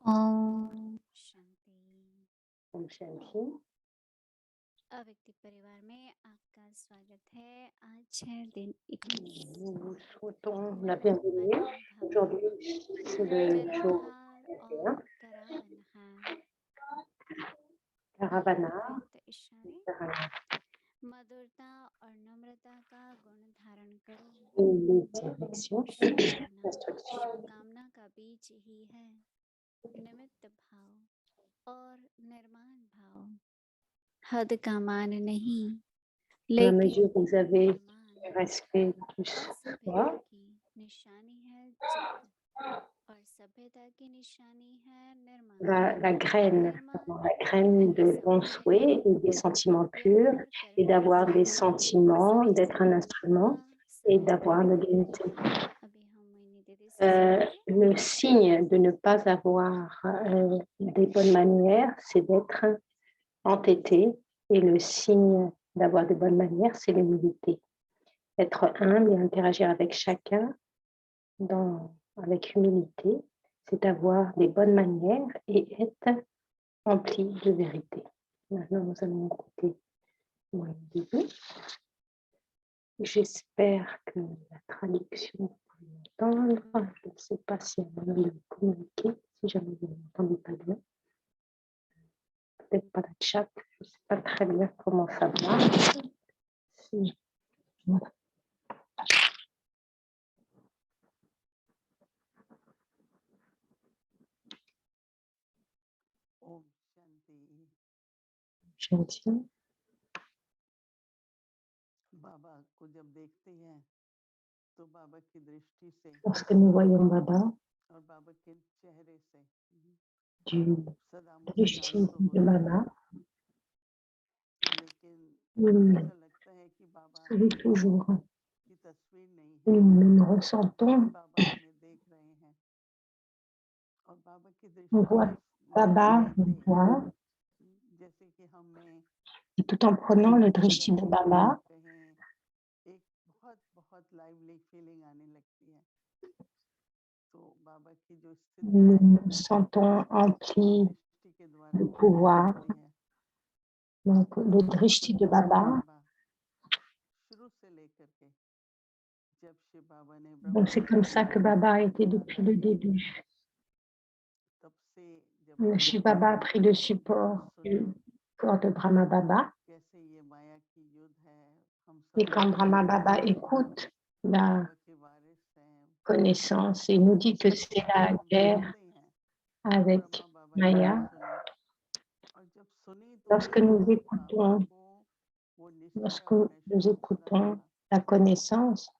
ओम शांति। ओम शांति। अव्यक्ति परिवार में आपका स्वागत है। आज है दिन Nous vous souhaitons la bienvenue. Aujourd'hui, c'est le jour और 21. करावनहार Caravana. अव्यक्त इशारे मधुरता और नम्रता का गुण धारण करो। Les directions, l'instruction. शुभकामना का बीज ही है निमित्त भाव और निर्माण भाव। हद का मान नहीं, Dans la mesure où vous avez respect du soi, की निशानी है चित्त और सभ्यता की निशानी है निर्माण। la graine de bons souhaits et des sentiments purs, et d'avoir des sentiments, d'être un instrument et d'avoir l'égalité. Le signe de ne pas avoir des bonnes manières, c'est d'être entêté, et le signe d'avoir de bonnes manières, c'est l'humilité. Être humble et interagir avec chacun avec humilité, c'est avoir des bonnes manières et être rempli de vérité. Maintenant, nous allons écouter mon début. J'espère que la traduction, vous pouvez m'entendre. Je ne sais pas si elle va me communiquer, si jamais vous ne m'entendez pas bien. Peut-être pas le chat, je ne sais pas très bien comment ça marche. Voilà. Om Shanti. Gentil. बाबा को जब देखते हैं तो बाबा की दृष्टि से Lorsque nous voyons Baba, और बाबा के चेहरे से du सदा Drishti मुस्कान तो de होती है, Baba, लेकिन nous ऐसा लगता है कि बाबा savons toujours, की तस्वीर नहीं है, nous ressentons, बाबा हमें देख रहे हैं और बाबा की on दृष्टि voit Baba, on voit, जैसे कि हमें et tout en prenant le Drishti de Baba, कहें एक बहुत बहुत लाइवली फीलिंग आने लगती है। तो बाबा की जो स्थिति nous nous sentons emplis दृष्टि के द्वारा de pouvoir. है। Donc, le Drishti de Baba, शुरू से लेकर के जब शिव बाबा ने donc c'est comme ça que Baba a été depuis le début. तब से जब Le Shiv Baba a pris le support du corps de Brahma Baba. कैसे ये माया की युद्ध है, हम Et quand Brahma Baba écoute la connaissance et nous dit que c'est la guerre avec Maya, lorsque nous écoutons la connaissance,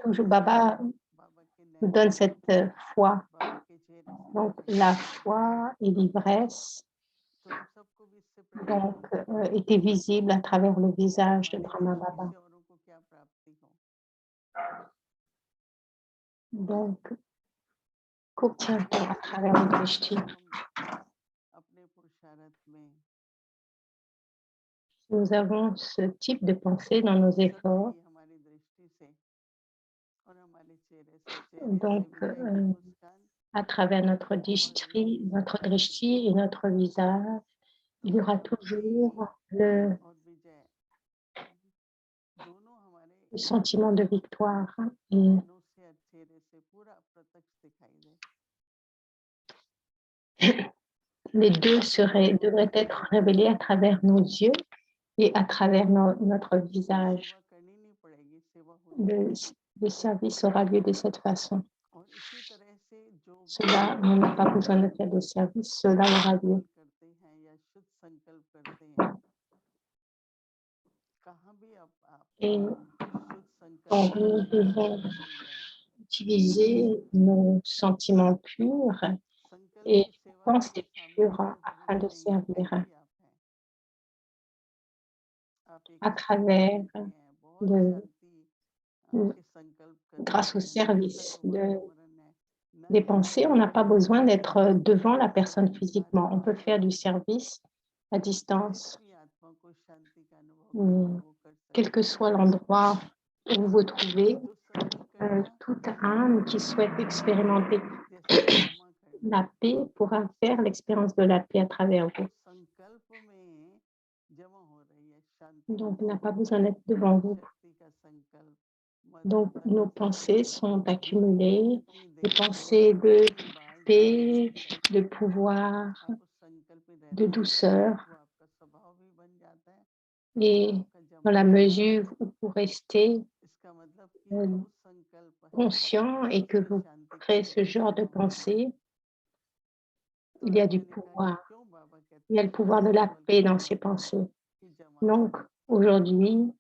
toujours Baba nous donne cette foi. Donc la foi et l'ivresse donc étaient visibles à travers le visage de Brahma Baba. Donc, qu'obtient-on à travers le Drishti? Nous avons ce type de pensée dans nos efforts. Donc, à travers notre drishti et notre visage, il y aura toujours le sentiment de victoire. Et les deux devraient être révélés à travers nos yeux et à travers notre visage. Le service aura lieu de cette façon. Cela, on n'a pas besoin de faire de service, cela aura lieu. Et donc, nous devons utiliser nos sentiments purs et pensées pures afin de servir à travers grâce au service des pensées. On n'a pas besoin d'être devant la personne physiquement. On peut faire du service à distance. Quel que soit l'endroit où vous vous trouvez, toute âme qui souhaite expérimenter la paix pourra faire l'expérience de la paix à travers vous. संकल्प में जमा हो रही है शांति Donc, का on n'a pas संकल्प, besoin d'être devant vous. शक्ति का संकल्प, Donc, मधुरता nos का pensées संकल्प, sont accumulées, जितनी des देर pensées de जितनी बार जितना paix, संकल्प de pouvoir, आप उस संकल्प में de रहते हैं, douceur. वो आपका स्वभाव भी बन जाता है, Et आपका dans जमा la हो जाता है। mesure où vous restez इसका मतलब कि euh, जो संकल्प है conscient et que उसमें vous शांति का créez ce genre de स्वभाव होता है। pensée, तो il y a आज du मैंने कहा कि pouvoir. क्यों बाबा कहते Il y a हैं le pouvoir de la केवल paix dans कुछ ces pensées. की जमा Donc, aujourd'hui,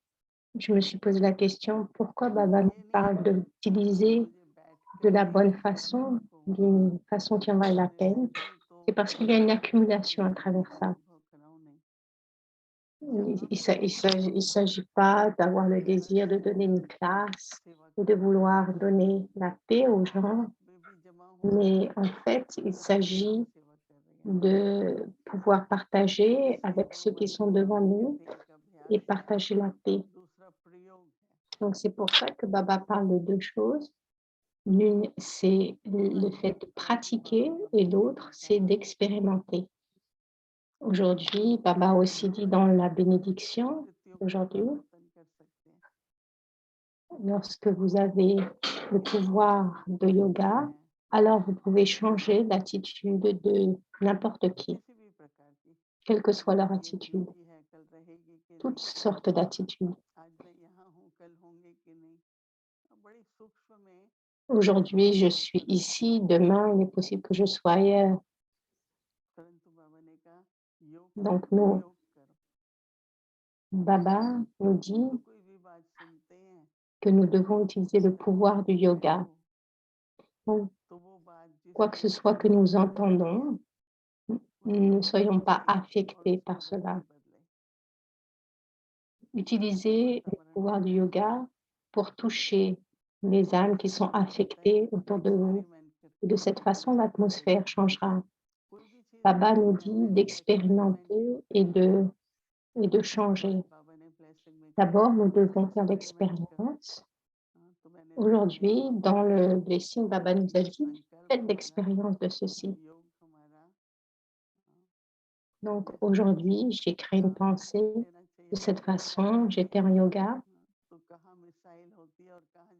je me suis posé la question, pourquoi Baba nous parle d'utiliser मुझे बैठ de के la bonne अपने façon, आप को d'une façon qui en vaille la peine? तो C'est parce qu'il y a une accumulation à travers ça. अनुभव कराऊं नहीं जहाँ Il भी ne s'agit pas d'avoir le désir de donner une classe ou de vouloir donner la paix aux gens, में भी जमा हो mais en fait, il s'agit सेवा कर रही है de pouvoir partager avec ceux qui sont devant nous एक अभ्यास et है, partager la paix. दूसरा प्रयोग है Donc, c'est pour ça que Baba parle de deux choses. L'une, c'est le fait de pratiquer et l'autre, c'est d'expérimenter. Aujourd'hui, Baba a aussi dit dans la bénédiction aujourd'hui, परिवर्तन कर सकते हैं lorsque vous avez le pouvoir de yoga, alors vous pouvez changer l'attitude de n'importe qui, किसी भी प्रकार की quelle que soit leur ये attitude, थी है कल रहेगी कि toutes नहीं sortes d'attitudes. आज मैं यहाँ हूँ कल होंगे कि नहीं बड़ी सूक्ष्म में Aujourd'hui, je suis ici, demain, il est possible que je sois ailleurs. परंतु बाबा ने कहा योग Donc, करो nous, योग करो Baba nous dit जो कोई भी बात सुनते हैं que nous devons utiliser le pouvoir du yoga. Donc, तो वो बात जिस quoi que ce योग soit que nous से entendons, ne soyons pas affectés par cela. Utilisez le pouvoir du yoga pour toucher les âmes qui sont affectées autour de vous. Et de cette façon, l'atmosphère changera. Baba nous dit d'expérimenter et de changer. D'abord, nous devons faire l'expérience. Aujourd'hui, dans le blessing, Baba nous a dit, faites l'expérience de ceci. Donc, aujourd'hui, j'ai créé une pensée de cette façon. J'étais en yoga.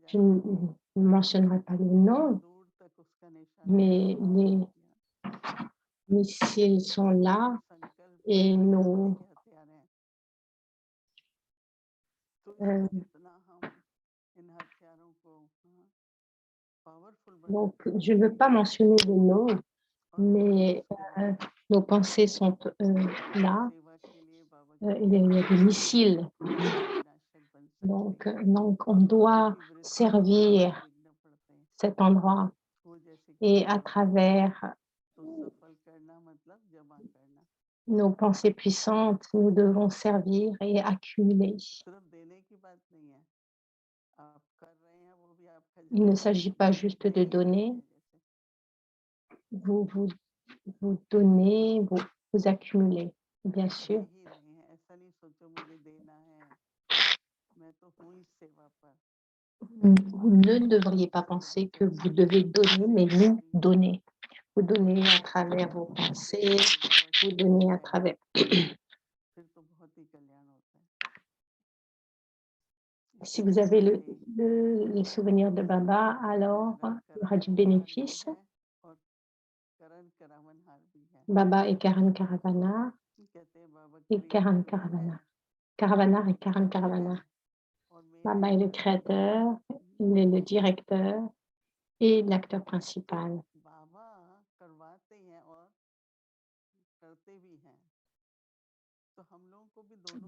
Je ne mentionnerai pas le nom, mais les missiles sont là et nous... donc, je ne veux pas mentionner le nom, mais nos pensées sont là. Il y a des missiles. Donc, on doit servir cet endroit et à travers nos pensées puissantes, nous devons servir et accumuler. Il ne s'agit pas juste de donner, vous donnez, vous accumulez, bien sûr. Vous ne devriez pas penser que vous devez donner, mais vous donnez. Vous donnez à travers vos pensées, vous donnez à travers... Si vous avez le souvenir de Baba, alors il y aura du bénéfice. Baba et Karan Karavana et Karan Karavana. Karavanar et Karan Karavana. Baba est le créateur, il est le directeur et l'acteur principal.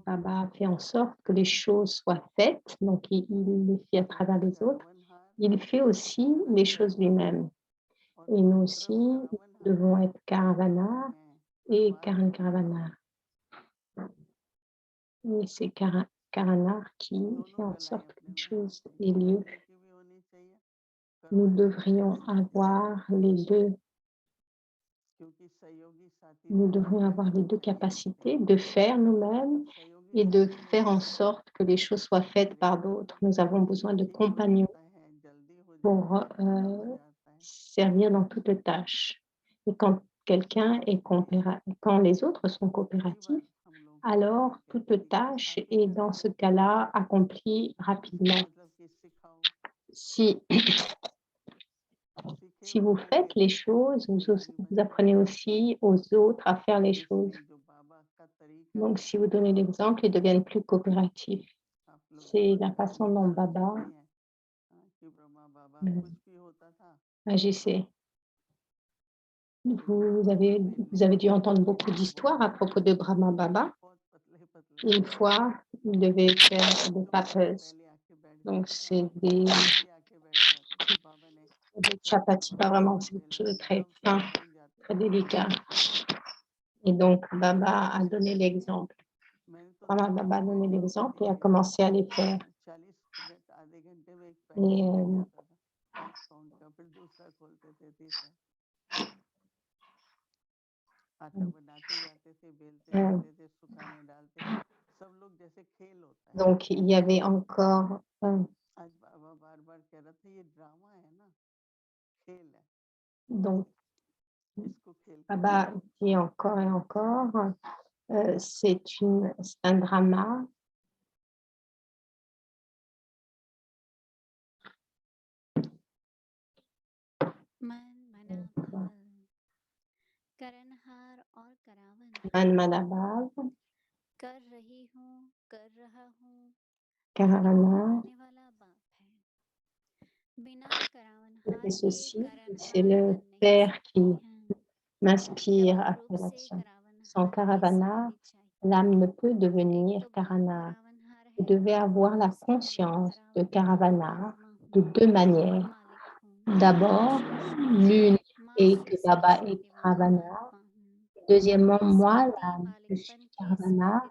Baba fait en sorte que les choses soient faites, donc il les fait à travers les autres. Il fait aussi les choses lui-même. Et nous aussi, nous devons être Karavana et Karan Karavana. Et c'est Karanar qui fait en sorte que les choses aient lieu. Nous devrions avoir les deux. Nous devrions avoir les deux capacités de faire nous-mêmes et de faire en sorte que les choses soient faites par d'autres. Nous avons besoin de compagnons pour servir dans toutes tâches. Et quand quelqu'un est quand les autres sont coopératifs, alors toute tâche est dans ce cas-là accomplie rapidement. Si vous faites les choses, vous apprenez aussi aux autres à faire les choses. Donc, si vous donnez l'exemple, ils deviennent plus coopératifs. C'est la façon dont Baba agissait. Vous avez dû entendre beaucoup d'histoires à propos de Brahma Baba. Une fois, il devait faire des papes. Donc, c'est des chapatis, pas vraiment, c'est quelque chose de très fin, très délicat. Et donc, Baba a donné l'exemple. Brahma Baba a donné l'exemple et a commencé à les faire. Et donc, il y avait encore donc, Baba dit encore et encore, c'est un drama. Man Manabhav, Karavana, c'est ceci, c'est le Père qui m'inspire à faire l'action. Sans Karavana, l'âme ne peut devenir Karana. Vous devez avoir la conscience de Karavana de deux manières. D'abord, l'une est que Baba est Karavana. Deuxièmement, moi, l'âme, je suis Karavana,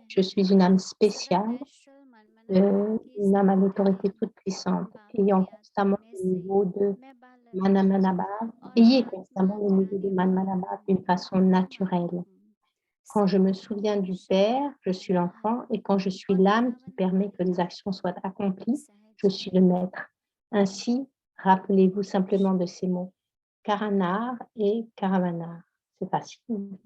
je suis une âme spéciale, une âme à l'autorité toute puissante, ayant constamment le niveau de Manamanabhav, ayez constamment le niveau de Manamanabhav d'une façon naturelle. Quand je me souviens du Père, je suis l'enfant, et quand je suis l'âme qui permet que les actions soient accomplies, je suis le maître. Ainsi, rappelez-vous simplement de ces mots, Karanar et Karavana. C'est facile.